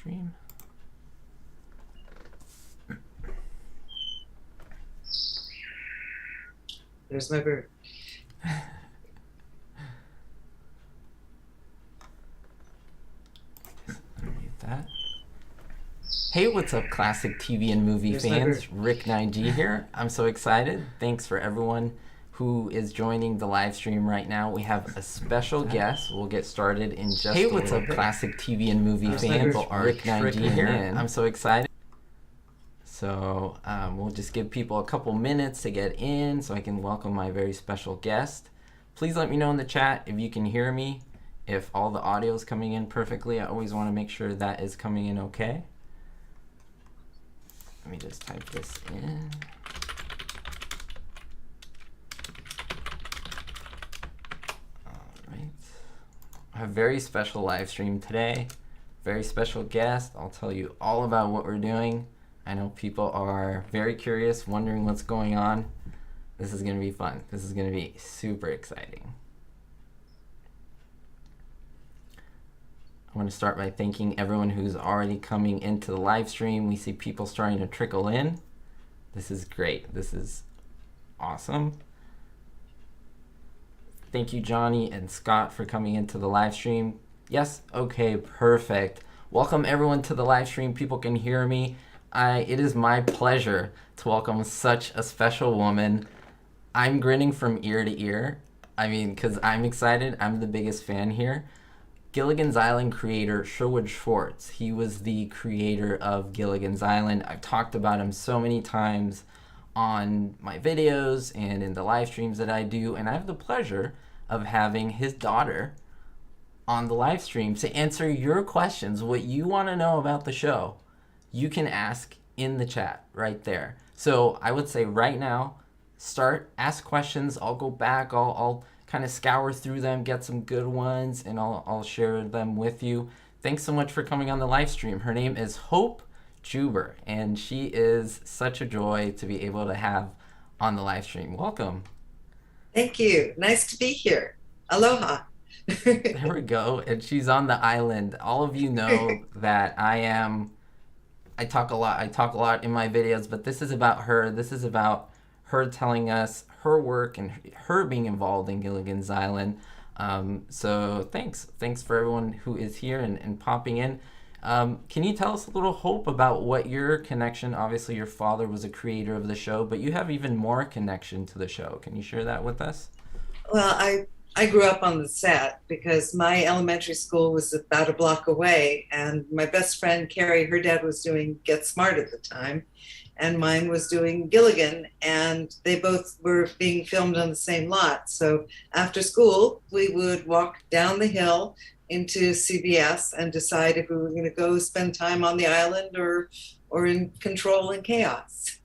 stream. There's my bird. Underneath that. Hey, what's up, classic TV and movie fans? Rick 9G here. I'm so excited. Thanks for everyone who is joining the live stream right now. We have a special guest. We'll get started in just a little bit. Hey, what's up, classic TV and movie fans? Rick 9G here. I'm so excited. So we'll just give people a couple minutes to get in so I can welcome my very special guest. Please let me know in the chat if you can hear me, if all the audio is coming in perfectly. I always want to make sure that is coming in okay. Let me just type this in. All right. I have a very special live stream today. Very special guest. I'll tell you all about what we're doing. I know people are very curious, wondering what's going on. This is going to be fun. This is going to be super exciting. I want to start by thanking everyone who's already coming into the live stream. We see people starting to trickle in. This is great. This is awesome. Thank you, Johnny and Scott, for coming into the live stream. Yes? Okay, perfect. Welcome everyone to the live stream. People can hear me. It is my pleasure to welcome such a special woman. I'm grinning from ear to ear. I mean, because I'm excited. I'm the biggest fan here. Gilligan's Island creator Sherwood Schwartz. He was the creator of Gilligan's Island. I've talked about him so many times on my videos and in the live streams that I do, and I have the pleasure of having his daughter on the live stream to answer your questions, what you want to know about the show. You can ask in the chat right there. So I would say right now, ask questions. I'll go back, I'll kind of scour through them, get some good ones, and I'll share them with you. Thanks so much for coming on the live stream. Her name is Hope JUBER, and she is such a joy to be able to have on the live stream. Welcome. Thank you. Nice to be here. Aloha. There we go. And she's on the island. All of you know that I talk a lot in my videos, but this is about her. This is about her telling us her work and her being involved in Gilligan's Island. So thanks for everyone who is here and popping in. Can you tell us a little, Hope, about what your connection, obviously your father was a creator of the show, but you have even more connection to the show. Can you share that with us? Well, I grew up on the set because my elementary school was about a block away, and my best friend, Carrie, her dad was doing Get Smart at the time, and mine was doing Gilligan, and they both were being filmed on the same lot. So after school, we would walk down the hill into CBS and decide if we were going to go spend time on the island or in Control and Chaos.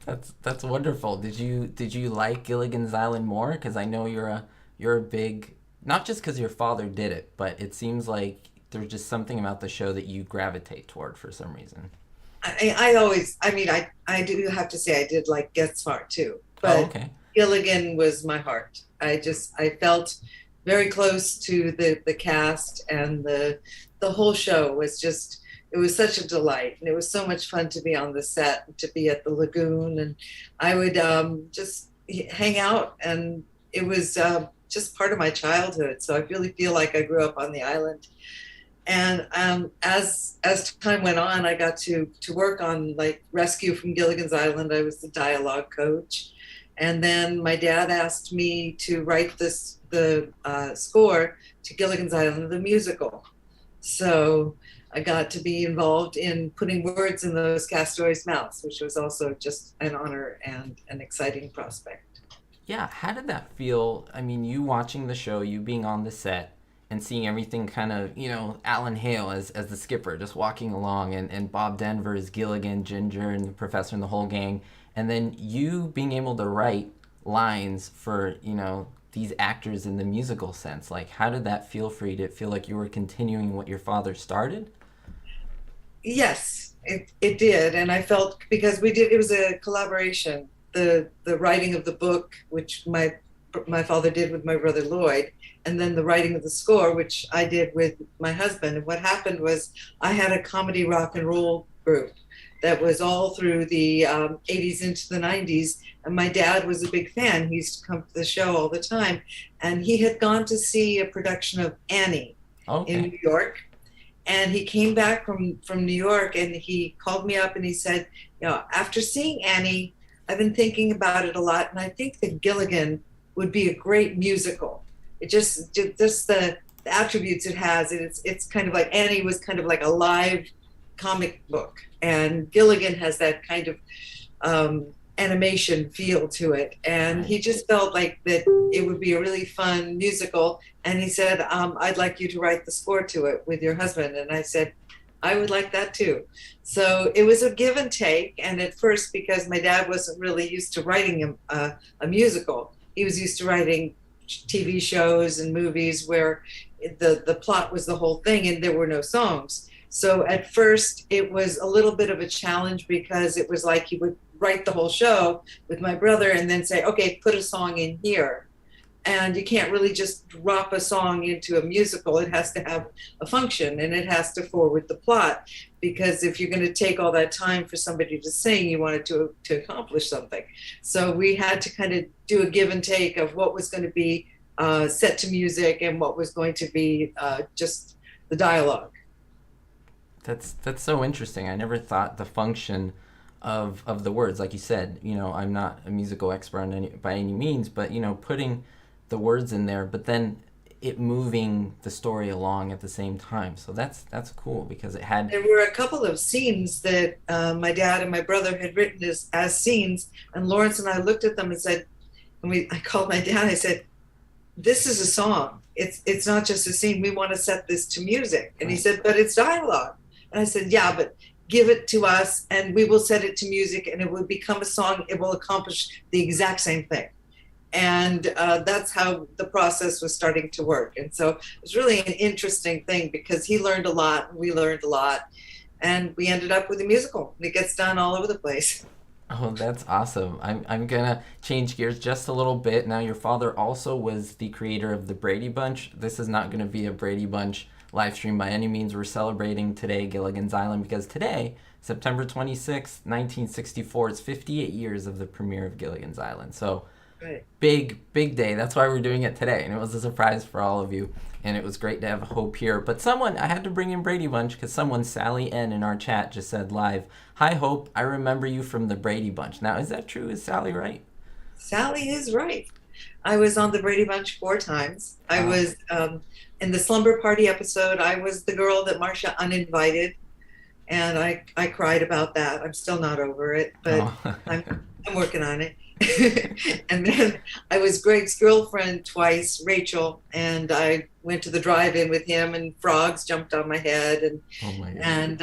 That's wonderful. Did you like Gilligan's Island more? Because I know you're a big, not just because your father did it, but it seems like there's just something about the show that you gravitate toward for some reason. I do have to say I did like Get Smart too, but okay. Gilligan was my heart. I felt very close to the cast, and the whole show was just, it was such a delight, and it was so much fun to be on the set, to be at the lagoon, and I would just hang out, and it was just part of my childhood. So I really feel like I grew up on the island. And as time went on, I got to work on like Rescue from Gilligan's Island. I was the dialogue coach, and then my dad asked me to write the score to Gilligan's Island, the musical. So I got to be involved in putting words in those castaways' mouths, which was also just an honor and an exciting prospect. Yeah, how did that feel? I mean, you watching the show, you being on the set, and seeing everything kind of, Alan Hale as the skipper, just walking along, and Bob Denver as Gilligan, Ginger, and the professor and the whole gang, and then you being able to write lines for, these actors in the musical sense. Like, how did that feel for you? Did it feel like you were continuing what your father started? Yes, it did. And I felt, because it was a collaboration, the writing of the book, which my my father did with my brother Lloyd, and then the writing of the score, which I did with my husband. And what happened was I had a comedy rock and roll group that was all through the 80s into the 90s. And my dad was a big fan. He used to come to the show all the time. And he had gone to see a production of Annie in New York. And he came back from New York and he called me up and he said, after seeing Annie, I've been thinking about it a lot. And I think that Gilligan would be a great musical. It just the attributes it has. It's kind of like Annie was kind of like a live comic book, and Gilligan has that kind of animation feel to it. And he just felt like that it would be a really fun musical. And he said, I'd like you to write the score to it with your husband. And I said, I would like that too. So it was a give and take. And at first, because my dad wasn't really used to writing a musical, he was used to writing TV shows and movies where the plot was the whole thing and there were no songs. So at first it was a little bit of a challenge because it was like he would write the whole show with my brother and then say, okay, put a song in here. And you can't really just drop a song into a musical. It has to have a function and it has to forward the plot, because if you're going to take all that time for somebody to sing, you wanted to accomplish something. So we had to kind of do a give and take of what was going to be set to music and what was going to be just the dialogue. That's so interesting. I never thought the function of the words, like you said. I'm not a musical expert by any means, but putting the words in there, but then it moving the story along at the same time. So that's cool, because it had. There were a couple of scenes that my dad and my brother had written as scenes, and Lawrence and I looked at them and said, I called my dad. I said, "This is a song. It's not just a scene. We want to set this to music." And he said, "But it's dialogue." And I said, "Yeah, but give it to us, and we will set it to music, and it will become a song. It will accomplish the exact same thing." And that's how the process was starting to work. And so it was really an interesting thing, because he learned a lot and we learned a lot, and we ended up with a musical. It gets done all over the place. Oh, that's awesome. I'm gonna change gears just a little bit. Now, your father also was the creator of the Brady Bunch. This is not gonna be a Brady Bunch live stream by any means. We're celebrating today Gilligan's Island, because today, September 26th, 1964, it's 58 years of the premiere of Gilligan's Island. So right. Big day. That's why we're doing it today, and it was a surprise for all of you, and it was great to have Hope here. But I had to bring in Brady Bunch, because Sally N in our chat just said live, "Hi Hope, I remember you from the Brady Bunch." Now, is that true? Is Sally right? Sally is right. I was on the Brady Bunch 4 times. I was in the Slumber Party episode. I was the girl that Marcia uninvited, and I cried about that. I'm still not over it, but I'm working on it. And then I was Greg's girlfriend twice, Rachel, and I went to the drive-in with him, and frogs jumped on my head, and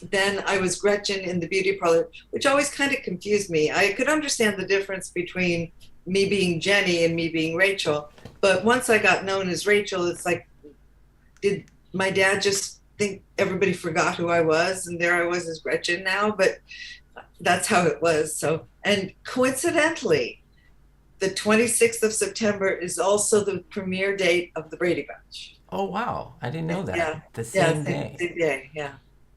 then I was Gretchen in the beauty parlor, which always kind of confused me. I could understand the difference between me being Jenny and me being Rachel, but once I got known as Rachel, it's like, did my dad just think everybody forgot who I was, and there I was as Gretchen now? But that's how it was. So, and coincidentally, the 26th of September is also the premiere date of the Brady Bunch. Oh wow, I didn't know that. Yeah. The same day. Same day. Yeah.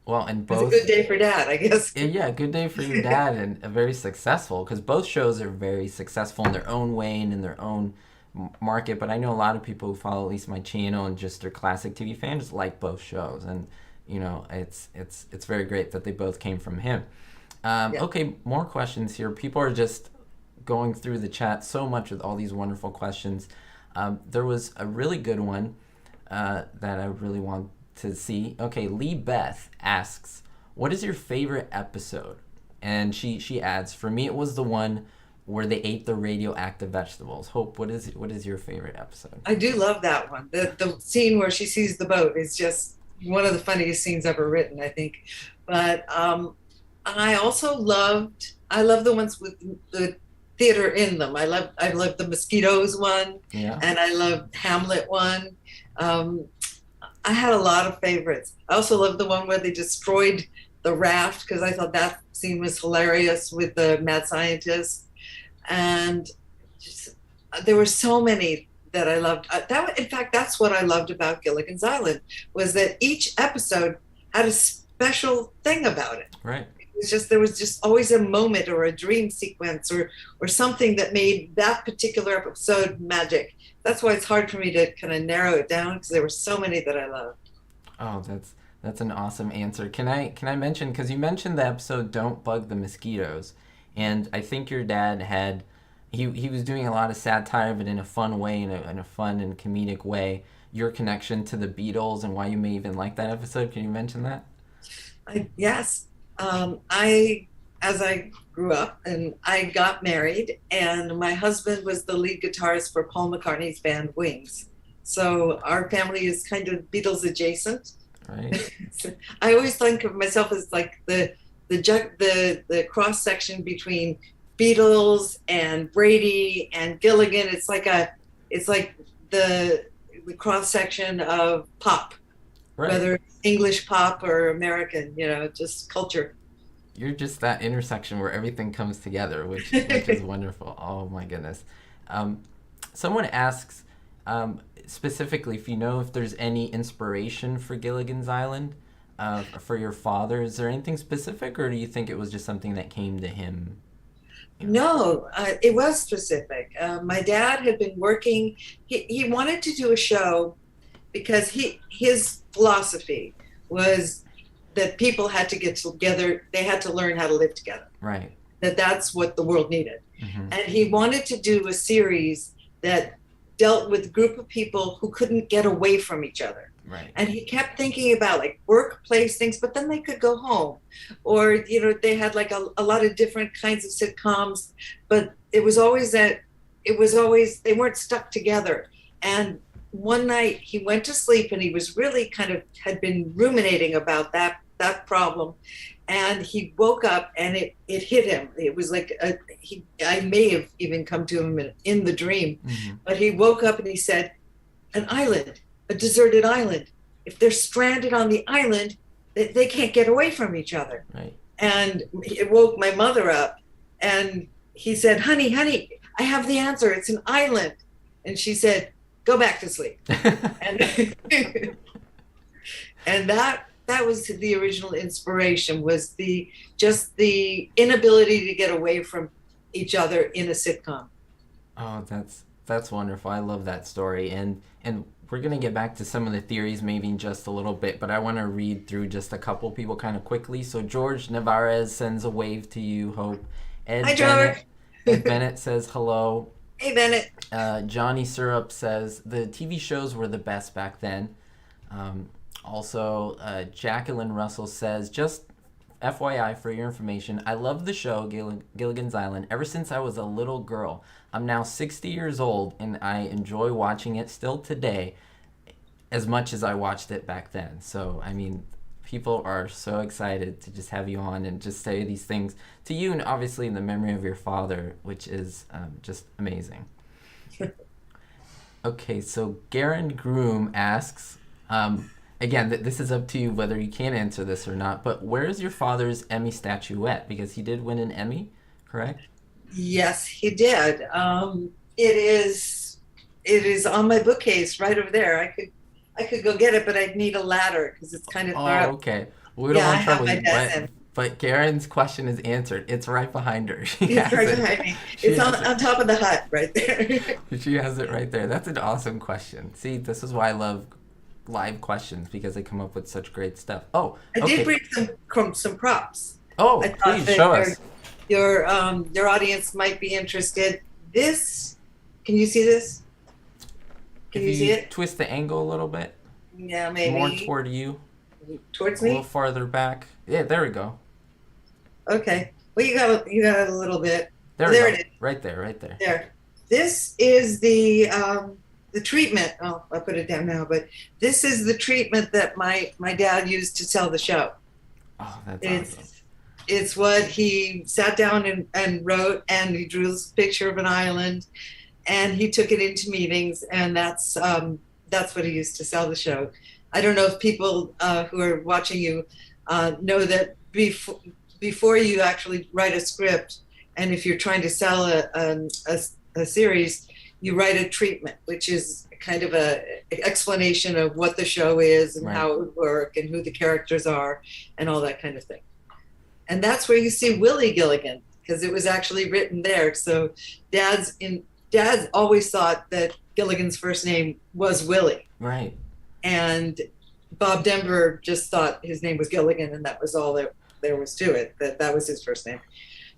Well, and both. It's a good day for Dad, I guess. Yeah, good day for your dad, and very successful, because both shows are very successful in their own way and in their own market. But I know a lot of people who follow at least my channel and just are classic TV fans like both shows, and it's very great that they both came from him. Okay, more questions here. People are just going through the chat so much with all these wonderful questions. There was a really good one that I really want to see. Okay, Lee Beth asks, what is your favorite episode? And she adds, for me it was the one where they ate the radioactive vegetables. Hope, what is your favorite episode? I do love that one. The scene where she sees the boat is just one of the funniest scenes ever written, I think. But I also love the ones with the theater in them. I love the mosquitoes one, and I love Hamlet one. I had a lot of favorites. I also love the one where they destroyed the raft, because I thought that scene was hilarious with the mad scientist. And there were so many that I loved. In fact, that's what I loved about Gilligan's Island, was that each episode had a special thing about it. Right. It's just, there was just always a moment or a dream sequence or something that made that particular episode magic. That's why it's hard for me to kind of narrow it down, because there were so many that I loved. Oh, that's an awesome answer. Can I mention, because you mentioned the episode "Don't Bug the Mosquitoes," and I think your dad had he was doing a lot of satire, but in a fun way, in a fun and comedic way. Your connection to the Beatles and why you may even like that episode. Can you mention that? Yes. I as I grew up and I got married, and my husband was the lead guitarist for Paul McCartney's band Wings. So our family is kind of Beatles adjacent. Right. So I always think of myself as like the cross section between Beatles and Brady and Gilligan. It's like the cross section of pop, Right. whether it's English pop or American, just culture. You're just that intersection where everything comes together, which is wonderful. Oh my goodness. Someone asks specifically if you know if there's any inspiration for Gilligan's Island for your father. Is there anything specific, or do you think it was just something that came to him? No, it was specific. My dad had been working. He wanted to do a show because his philosophy was that people had to get together. They had to learn how to live together. Right. That's what the world needed. Mm-hmm. And he wanted to do a series that dealt with a group of people who couldn't get away from each other. Right. And he kept thinking about like workplace things, but then they could go home, or they had like a lot of different kinds of sitcoms, but it was always they weren't stuck together. And one night he went to sleep, and he was really had been ruminating about that problem, and he woke up and it hit him. It was like I may have even come to him in the dream, Mm-hmm. but he woke up and he said, an island, a deserted island. If they're stranded on the island, they can't get away from each other. Right. And it woke my mother up, and he said, honey, I have the answer. It's an island. And she said, go back to sleep. And and that was the original inspiration, was the inability to get away from each other in a sitcom. Oh, that's wonderful. I love that story. And we're going to get back to some of the theories maybe in just a little bit, but I want to read through just a couple people kind of quickly. So George Navarez sends a wave to you, Hope. Hi, George. Ed Bennett says hello. Hey, Bennett. Johnny Syrup says the TV shows were the best back then. Also, Jacqueline Russell says, just FYI for your information, I love the show Gilligan's Island ever since I was a little girl. I'm now 60 years old, and I enjoy watching it still today as much as I watched it back then. So, I mean, people are so excited to just have you on and just say these things to you, and obviously in the memory of your father, which is just amazing. Okay, so Garen Groom asks, again, this is up to you whether you can answer this or not, but where's your father's Emmy statuette? Because he did win an Emmy, correct? Yes, he did. It is on my bookcase right over there. I could go get it, but I'd need a ladder because it's kind of far up. Okay. We don't want trouble. I have my desk. But Karen's question is answered. It's right behind her. It's right behind me. It's on top of the hut right there. She has it right there. That's an awesome question. See, this is why I love live questions, because they come up with such great stuff. Oh, I did bring some props. Oh, please show us. Your audience might be interested. This, can you see this? Can you see it? Twist the angle a little bit. Yeah, maybe. More toward you. Towards me? A me? little farther back. Yeah, there we go. Okay. Well, you got it a little bit. There it is. Right there. There. This is the treatment. Oh, I'll put it down now. But this is the treatment that my dad used to sell the show. Oh, that's awesome. It's what he sat down and wrote, and he drew this picture of an island, and he took it into meetings, and that's what he used to sell the show. I don't know if people who are watching you know that before you actually write a script, and if you're trying to sell a series, you write a treatment, which is kind of a explanation of what the show is and how it would work and who the characters are and all that kind of thing. And that's where you see Willie Gilligan, because it was actually written there. So Dad always thought that Gilligan's first name was Willie. Right. And Bob Denver just thought his name was Gilligan, and that was all there was to it, that was his first name.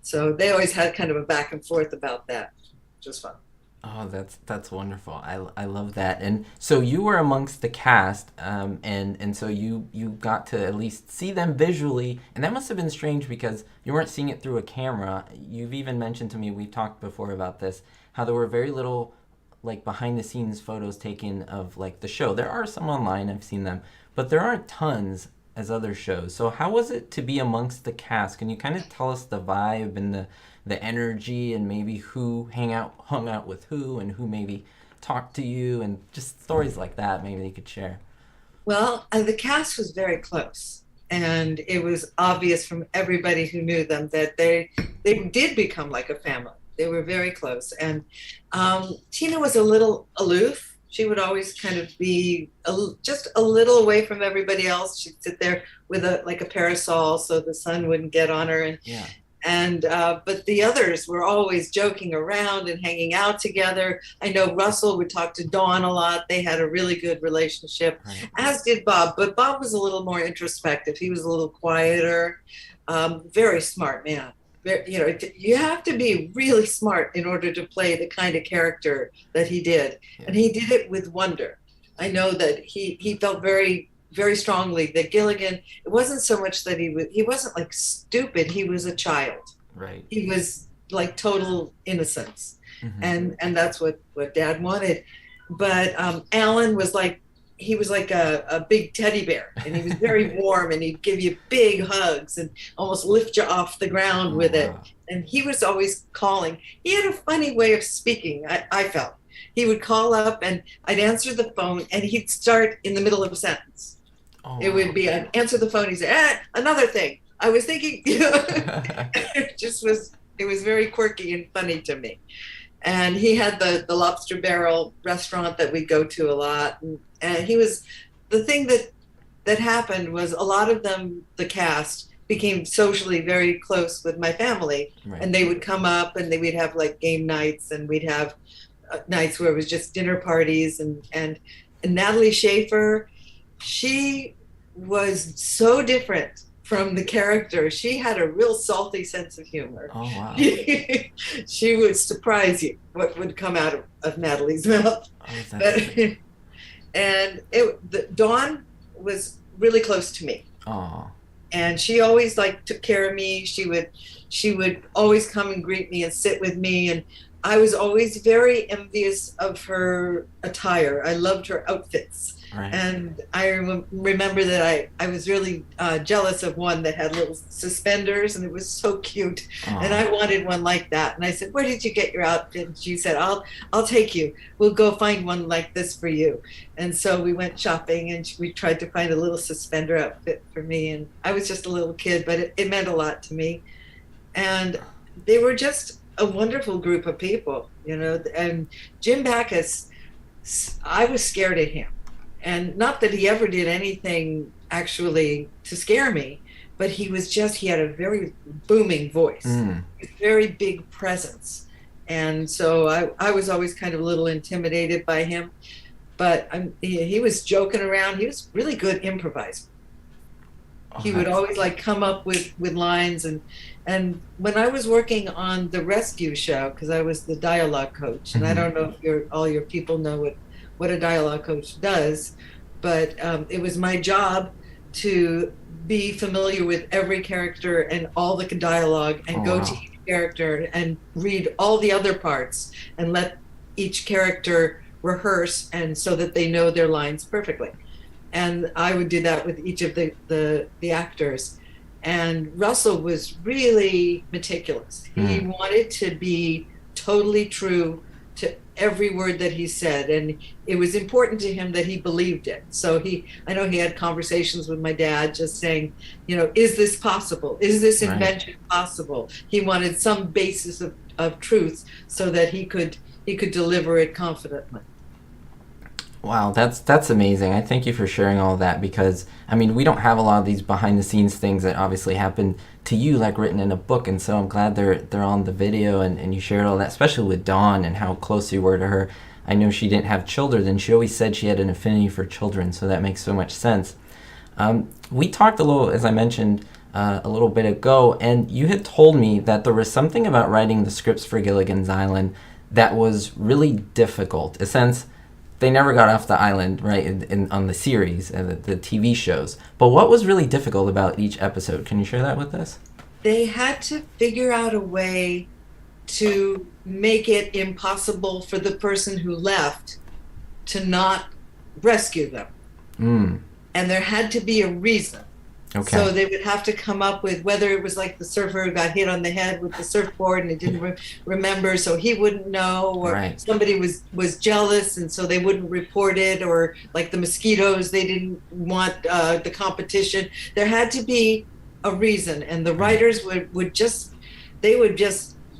So they always had kind of a back and forth about that, which was fun. Oh, that's wonderful. I love that. And so you were amongst the cast, and so you got to at least see them visually, and that must have been strange because you weren't seeing it through a camera. You've even mentioned to me, we've talked before about this, how there were very little like behind the scenes photos taken of like the show. There are some online, I've seen them, but there aren't tons as other shows. So how was it to be amongst the cast? Can you kind of tell us the vibe and the energy and maybe who hung out with who and who maybe talked to you and just stories like that maybe you could share? Well, the cast was very close, and it was obvious from everybody who knew them that they did become like a family. They were very close, and Tina was a little aloof. She would always kind of be just a little away from everybody else. She'd sit there with a parasol so the sun wouldn't get on her, and but the others were always joking around and hanging out together. I know Russell would talk to Dawn a lot. They had a really good relationship, as did Bob. But Bob was a little more introspective. He was a little quieter, very smart man. You know, you have to be really smart in order to play the kind of character that he did. And he did it with wonder. I know that he felt very, very strongly that Gilligan, it wasn't so much that he wasn't like stupid, he was a child. Right. He was like total innocence. And that's what Dad wanted. But Alan was like, he was like a big teddy bear, and he was very warm, and he'd give you big hugs and almost lift you off the ground with it. And he was always calling. He had a funny way of speaking, I felt. He would call up, and I'd answer the phone, and he'd start in the middle of a sentence. It would be, I'd answer the phone, he'd say, another thing. I was thinking, you know, it was very quirky and funny to me. And he had the Lobster Barrel restaurant that we'd go to a lot. And he was, the thing that happened was a lot of them, the cast, became socially very close with my family. And they would come up and we'd have like game nights, and we'd have nights where it was just dinner parties. And Natalie Schaefer, she was so different from the character. She had a real salty sense of humor. Oh, wow. She would surprise you what would come out of Natalie's mouth. And Dawn was really close to me. Oh. And she always like took care of me. She would always come and greet me and sit with me. And I was always very envious of her attire. I loved her outfits. And I remember that I was really jealous of one that had little suspenders, and it was so cute. And I wanted one like that. And I said, "Where did you get your outfit?" And she said, I'll take you. We'll go find one like this for you. And so we went shopping, and we tried to find a little suspender outfit for me. And I was just a little kid, but it meant a lot to me. And they were just a wonderful group of people, you know. And Jim Backus, I was scared of him. And not that he ever did anything actually to scare me, but he had a very booming voice, a very big presence. And so I was always kind of a little intimidated by him, but he was joking around. He was really good improviser. He would always like come up with lines. And when I was working on the rescue show, because I was the dialogue coach, and I don't know if all your people know what a dialogue coach does, but it was my job to be familiar with every character and all the dialogue, and go to each character and read all the other parts and let each character rehearse, and so that they know their lines perfectly. And I would do that with each of the actors. And Russell was really meticulous. He wanted to be totally true to every word that he said, and it was important to him that he believed it. So I know he had conversations with my dad just saying, you know, is this possible? Is this invention possible? He wanted some basis of truth so that he could he could deliver it confidently. Wow, that's amazing. I thank you for sharing all of that because I mean we don't have a lot of these behind the scenes things that obviously happen to you like written in a book, and so I'm glad they're on the video and you shared all that, especially with Dawn and how close you were to her. I know she didn't have children and she always said she had an affinity for children, so that makes so much sense. We talked a little, as I mentioned, a little bit ago, and you had told me that there was something about writing the scripts for Gilligan's Island that was really difficult. In a sense, they never got off the island, right, on the series and the TV shows. But what was really difficult about each episode? Can you share that with us? They had to figure out a way to make it impossible for the person who left to not rescue them. Mm. And there had to be a reason. Okay. So they would have to come up with whether it was like the surfer who got hit on the head with the surfboard and he didn't remember, so he wouldn't know, or right. somebody was jealous and so they wouldn't report it, or like the mosquitoes, they didn't want the competition. There had to be a reason, and the writers would just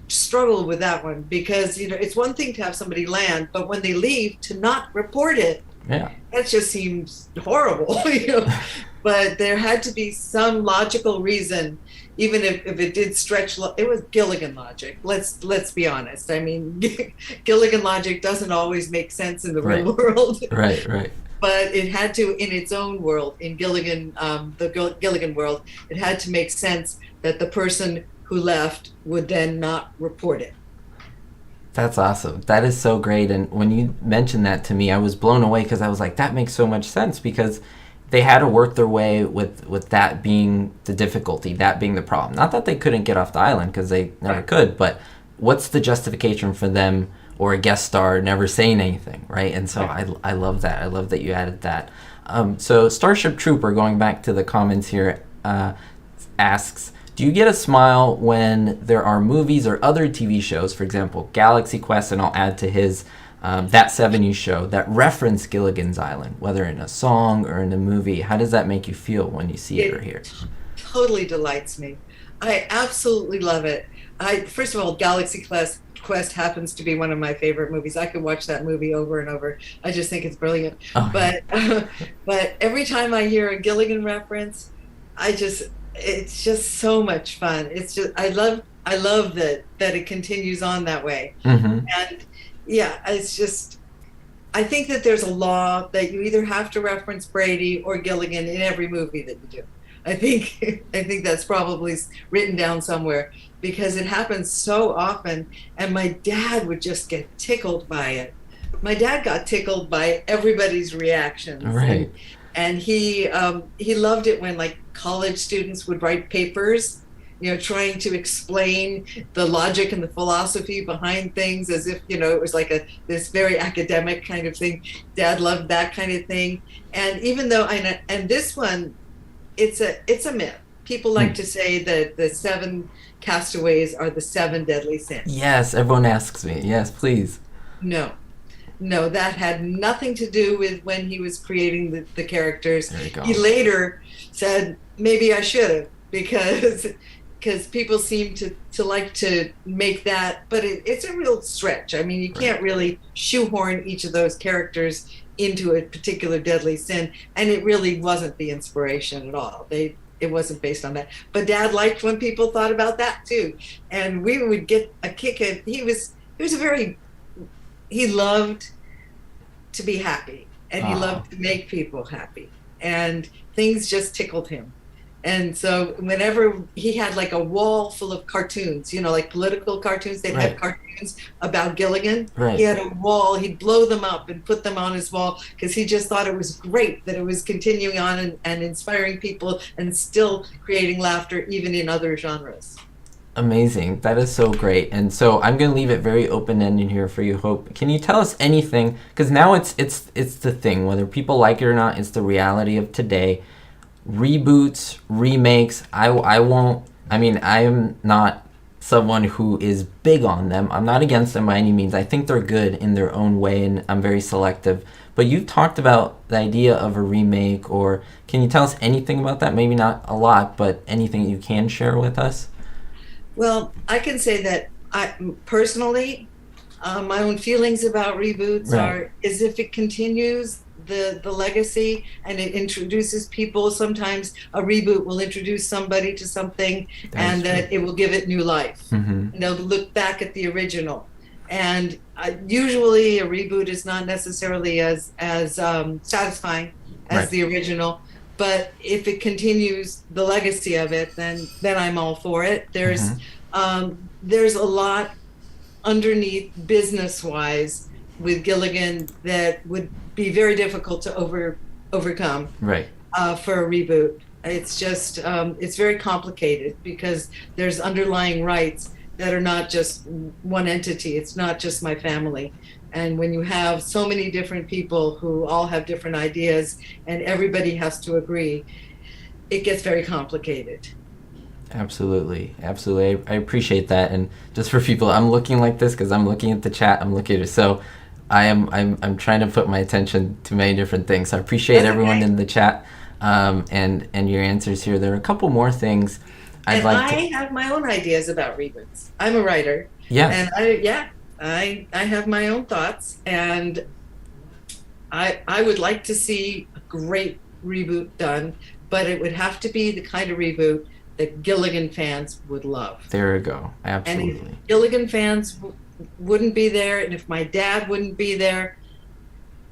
struggle with that one because it's one thing to have somebody land, but when they leave to not report it, that just seems horrible. But there had to be some logical reason, even if it did stretch. It was Gilligan logic. Let's be honest. I mean, Gilligan logic doesn't always make sense in the real world. Right. But it had to, in its own world, in Gilligan, the Gilligan world, it had to make sense that the person who left would then not report it. That's awesome. That is so great. And when you mentioned that to me, I was blown away because I was like, that makes so much sense, because they had to work their way with that being the difficulty, that being the problem. Not that they couldn't get off the island, because they never could, but what's the justification for them or a guest star never saying anything, right? And so I love that. I love that you added that. So Starship Trooper, going back to the comments here, asks, do you get a smile when there are movies or other TV shows, for example, Galaxy Quest, and I'll add to his That 70s Show, that reference Gilligan's Island, whether in a song or in a movie? How does that make you feel when you see it or hear it? Totally delights me. I absolutely love it. First of all, Galaxy Quest happens to be one of my favorite movies. I could watch that movie over and over. I just think it's brilliant. Oh. But every time I hear a Gilligan reference, it's just so much fun. It's just I love that it continues on that way. Mm-hmm. And yeah, it's just, I think that there's a law that you either have to reference Brady or Gilligan in every movie that you do. I think that's probably written down somewhere, because it happens so often, and my dad would just get tickled by it. My dad got tickled by everybody's reactions. Right. And he loved it when like college students would write papers, trying to explain the logic and the philosophy behind things as if, it was like this very academic kind of thing. Dad loved that kind of thing. And even though, and this one, it's a myth. People like to say that the 7 castaways are the 7 deadly sins. Yes, everyone asks me. Yes, please. No, that had nothing to do with when he was creating the characters. There you go. He later said, maybe I should have, because people seem to like to make that, but it's a real stretch. I mean, you can't really shoehorn each of those characters into a particular deadly sin, and it really wasn't the inspiration at all. It wasn't based on that. But Dad liked when people thought about that too, and we would get a kick at. He loved to be happy, and he loved to make people happy, and things just tickled him. And so whenever he had like a wall full of cartoons, like political cartoons, they'd have cartoons about Gilligan. Right. He had a wall, he'd blow them up and put them on his wall, because he just thought it was great that it was continuing on and inspiring people and still creating laughter even in other genres. Amazing. That is so great. And so I'm going to leave it very open-ended here for you, Hope. Can you tell us anything? Because now it's the thing, whether people like it or not, it's the reality of today. Reboots, remakes, I am not someone who is big on them. I'm not against them by any means. I think they're good in their own way, and I'm very selective. But you've talked about the idea of a remake, or can you tell us anything about that? Maybe not a lot, but anything you can share with us? Well, I can say that I personally, My own feelings about reboots Right. are is if it continues the legacy and it introduces people. Sometimes a reboot will introduce somebody to something, That is and true. that it will give it new life. Mm-hmm. And they'll look back at the original. And usually, a reboot is not necessarily as satisfying as Right. the original. But if it continues the legacy of it, then I'm all for it. Mm-hmm. There's a lot underneath business wise with Gilligan that would be very difficult to overcome Right. for a reboot. It's just it's very complicated because there's underlying rights that are not just one entity. It's not just my family. And when you have so many different people who all have different ideas and everybody has to agree, it gets very complicated. Absolutely, absolutely. I appreciate that. And just for people, I'm looking like this because I'm looking at the chat. I'm looking at it. So I'm trying to put my attention to many different things. So I appreciate That's everyone okay. in the chat, and your answers here. There are a couple more things I'd And like I to. have my own ideas about reboots. I'm a writer, Yes. and I have my own thoughts, and I would like to see a great reboot done, but it would have to be the kind of reboot that Gilligan fans would love. There we go. And if Absolutely. Gilligan fans wouldn't be there, and if my dad wouldn't be there,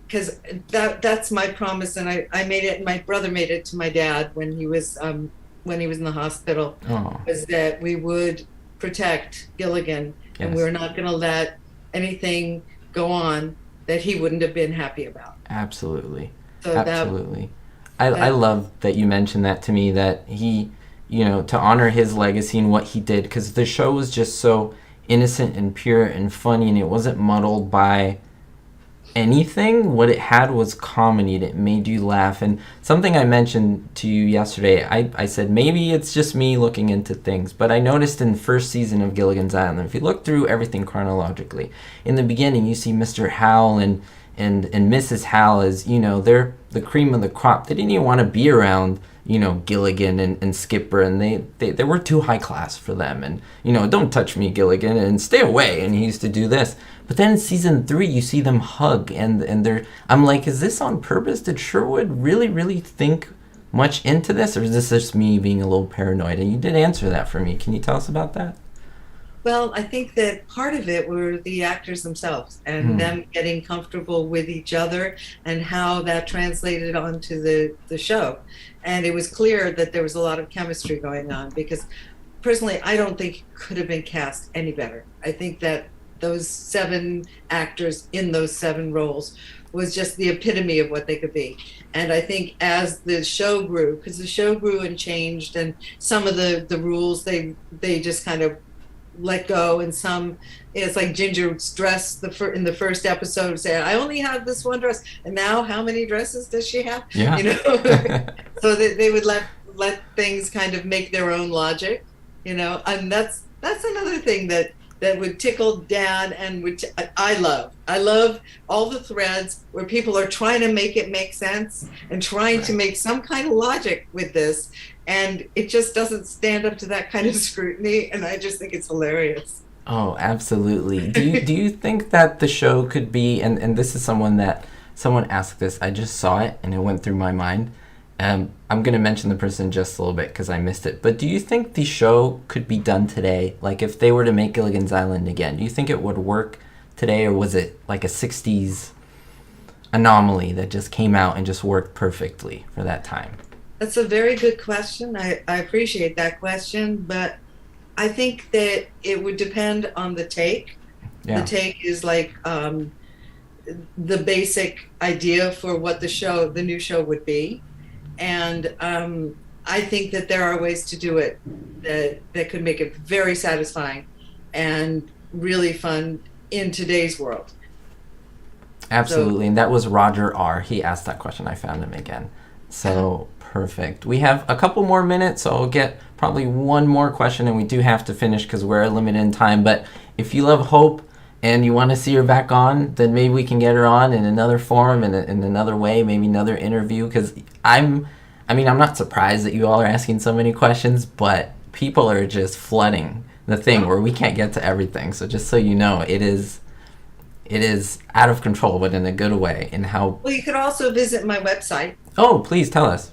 because that's my promise, and I made it. My brother made it to my dad when he was in the hospital, Oh, was that we would protect Gilligan, and we yes. were not going to let anything go on that he wouldn't have been happy about. Absolutely. So Absolutely. I that love that you mentioned that to me, that he, to honor his legacy and what he did, because the show was just so innocent and pure and funny, and it wasn't muddled by anything. What it had was comedy, and it made you laugh. And something I mentioned to you yesterday, I said maybe it's just me looking into things, but I noticed in the first season of Gilligan's Island, if you look through everything chronologically, in the beginning you see Mr. Howell and Mrs. Howell as, they're the cream of the crop. They didn't even want to be around, Gilligan and Skipper, and they were too high class for them. And, don't touch me, Gilligan, and stay away. And he used to do this. But then in season 3, you see them hug, and I'm like, is this on purpose? Did Sherwood really, really think much into this, or is this just me being a little paranoid? And you did answer that for me. Can you tell us about that? Well, I think that part of it were the actors themselves and them getting comfortable with each other and how that translated onto the show. And it was clear that there was a lot of chemistry going on because personally, I don't think it could have been cast any better. I think that those 7 actors in those 7 roles was just the epitome of what they could be. And I think as the show grew, because the show grew and changed, and some of the rules they just kind of let go, and some, it's like Ginger's dress in the first episode said, I only have this one dress, and now how many dresses does she have? Yeah. So that they would let things kind of make their own logic, and that's another thing that would tickle Dad, and which I love all the threads where people are trying to make it make sense and trying to make some kind of logic with this, and it just doesn't stand up to that kind of scrutiny, and I just think it's hilarious. Oh, absolutely. Do you think that the show could be, and this is someone asked this, I just saw it and it went through my mind. I'm going to mention the person just a little bit because I missed it. But do you think the show could be done today? Like if they were to make Gilligan's Island again, do you think it would work today, or was it like a 60s anomaly that just came out and just worked perfectly for that time? That's a very good question. I appreciate that question, but I think that it would depend on the take. Yeah. The take is like the basic idea for what the new show would be. And I think that there are ways to do it that could make it very satisfying and really fun in today's world. Absolutely. And that was Roger R. He asked that question. I found him again. So perfect. We have a couple more minutes, so I'll get probably one more question, and we do have to finish because we're limited in time. But if you love Hope and you want to see her back on, then maybe we can get her on in another forum, in another way, maybe another interview, because I'm not surprised that you all are asking so many questions, but people are just flooding the thing where we can't get to everything. So just so you know, it is It is out of control, but in a good way. And how? Well, you could also visit my website, Oh, please tell us.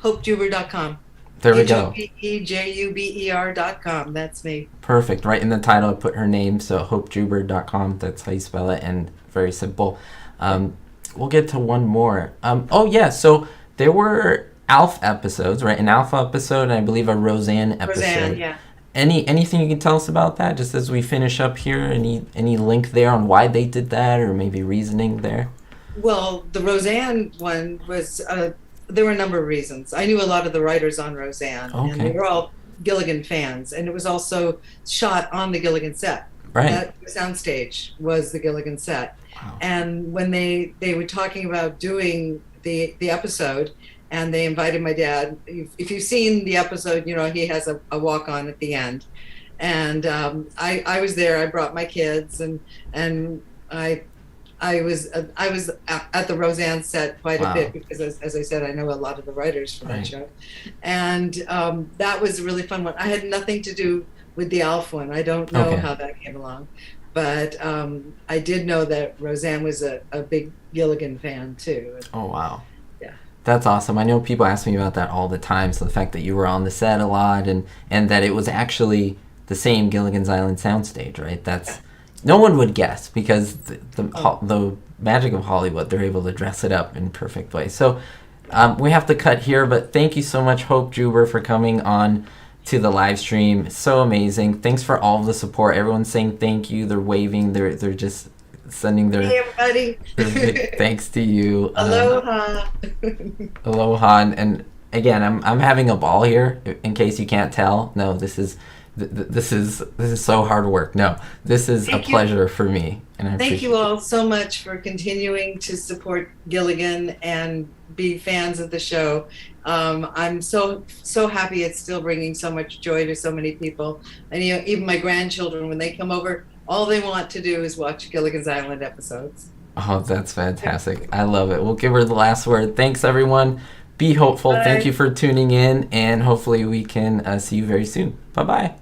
hopejuber.com. There we go. HOPEJUBER.com. That's me. Perfect. Right in the title, I put her name, so hopejuber.com. That's how you spell it, and very simple. We'll get to one more. Oh, yeah, so there were Alf episodes, right? An Alpha episode, and I believe a Roseanne episode. Roseanne, yeah. Anything you can tell us about that, just as we finish up here? Any link there on why they did that, or maybe reasoning there? Well, the Roseanne one was, there were a number of reasons. I knew a lot of the writers on Roseanne, and they were all Gilligan fans, and it was also shot on the Gilligan set. Right. That soundstage was the Gilligan set. Wow. And when they were talking about doing the episode, and they invited my dad. If you've seen the episode, you know he has a walk on at the end, and I was there. I brought my kids, and I was at the Roseanne set quite a bit because, as I said, I know a lot of the writers for that show, and that was a really fun one. I had nothing to do with the Alf one. I don't know how that came along, but I did know that Roseanne was a big Gilligan fan too. Oh wow. Yeah. That's awesome. I know people ask me about that all the time. So the fact that you were on the set a lot and that it was actually the same Gilligan's Island soundstage, right? That's no one would guess because the magic of Hollywood, they're able to dress it up in perfect way. So we have to cut here, but thank you so much, Hope Juber, for coming on to the live stream. So amazing. Thanks for all of the support. Everyone's saying thank you. They're waving. They're just sending their, hey everybody. their big thanks to you. Aloha. Aloha. And again, I'm having a ball here. In case you can't tell, no, this is so hard work. No, this is a pleasure for me. And thank you all so much for continuing to support Gilligan and be fans of the show. I'm so happy it's still bringing so much joy to so many people. And even my grandchildren, when they come over, all they want to do is watch Gilligan's Island episodes. Oh, that's fantastic. I love it. We'll give her the last word. Thanks, everyone. Be hopeful. Bye. Thank you for tuning in, and hopefully we can see you very soon. Bye-bye.